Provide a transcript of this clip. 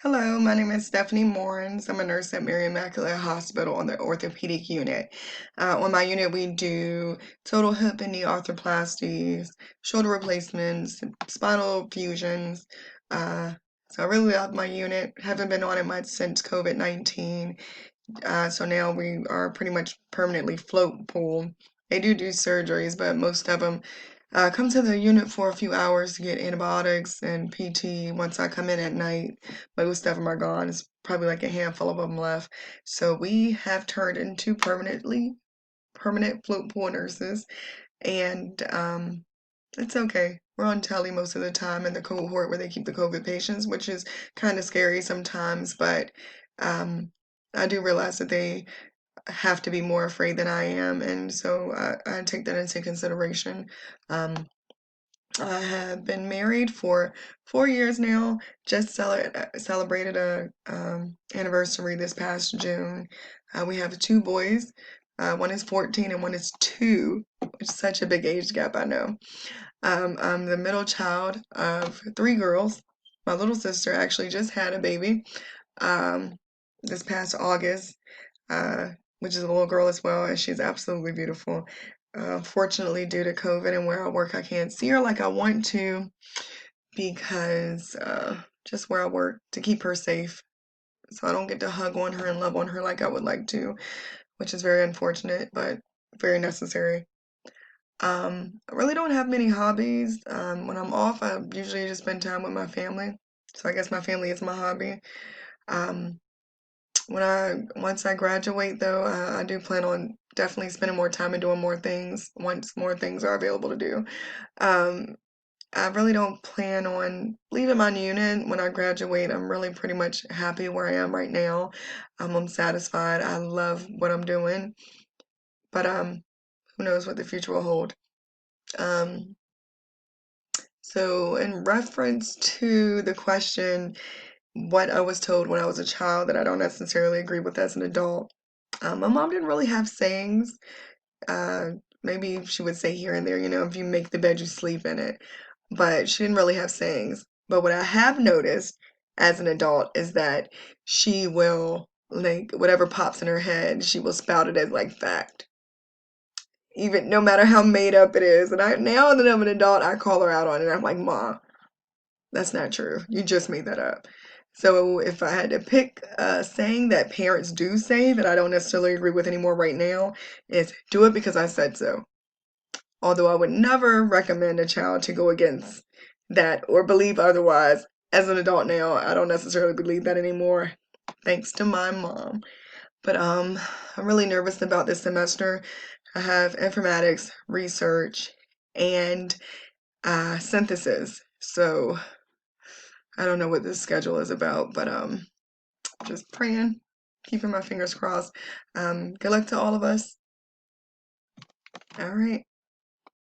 Hello, my name is Stephanie Morans. I'm a nurse at Mary Immaculate Hospital on the orthopedic unit. On my unit, we do total hip and knee arthroplasties, shoulder replacements, spinal fusions. Uh, so I really love my unit. Haven't been on it much since COVID-19. So now we are pretty much permanently float pool. They do surgeries, but most of them come to the unit for a few hours to get antibiotics and PT once I come in at night. Most of them are gone. It's probably like a handful of them left. So we have turned into permanent float pool nurses, and it's okay. We're on telly most of the time in the cohort where they keep the COVID patients, which is kind of scary sometimes, but um, I do realize that they have to be more afraid than I am, and so I take that into consideration. Um, I have been married for 4 years now. Just celebrated a anniversary this past June. We have two boys. One is 14 and one is 2, which is such a big age gap, I know. I'm the middle child of 3 girls. My little sister actually just had a baby um, this past August, uh, which is a little girl as well, and she's absolutely beautiful. Fortunately, due to COVID and where I work, I can't see her like I want to because just where I work to keep her safe. So I don't get to hug on her and love on her like I would like to, which is very unfortunate, but very necessary. I really don't have many hobbies. When I'm off, I usually just spend time with my family. So I guess my family is my hobby. Um, once I graduate, though, I do plan on definitely spending more time and doing more things once more things are available to do. Um, I really don't plan on leaving my unit when I graduate. I'm really pretty much happy where I am right now. I'm satisfied. I love what I'm doing, but who knows what the future will hold. Um, so in reference to the question, what I was told when I was a child that I don't necessarily agree with as an adult. My mom didn't really have sayings. Uh, Maybe she would say here and there, if you make the bed, you sleep in it. But she didn't really have sayings. But what I have noticed as an adult is that she will, like, whatever pops in her head, she will spout it as, like, fact. Even no matter how made up it is. And now that I'm an adult, I call her out on it. I'm like, "Ma, that's not true. You just made that up." So if I had to pick a saying that parents do say that I don't necessarily agree with anymore right now, is do it because I said so. Although I would never recommend a child to go against that or believe otherwise. As an adult now, I don't necessarily believe that anymore, thanks to my mom. But I'm really nervous about this semester. I have informatics, research, and synthesis. So I don't know what this schedule is about, but just praying, keeping my fingers crossed. Good luck to all of us. All right.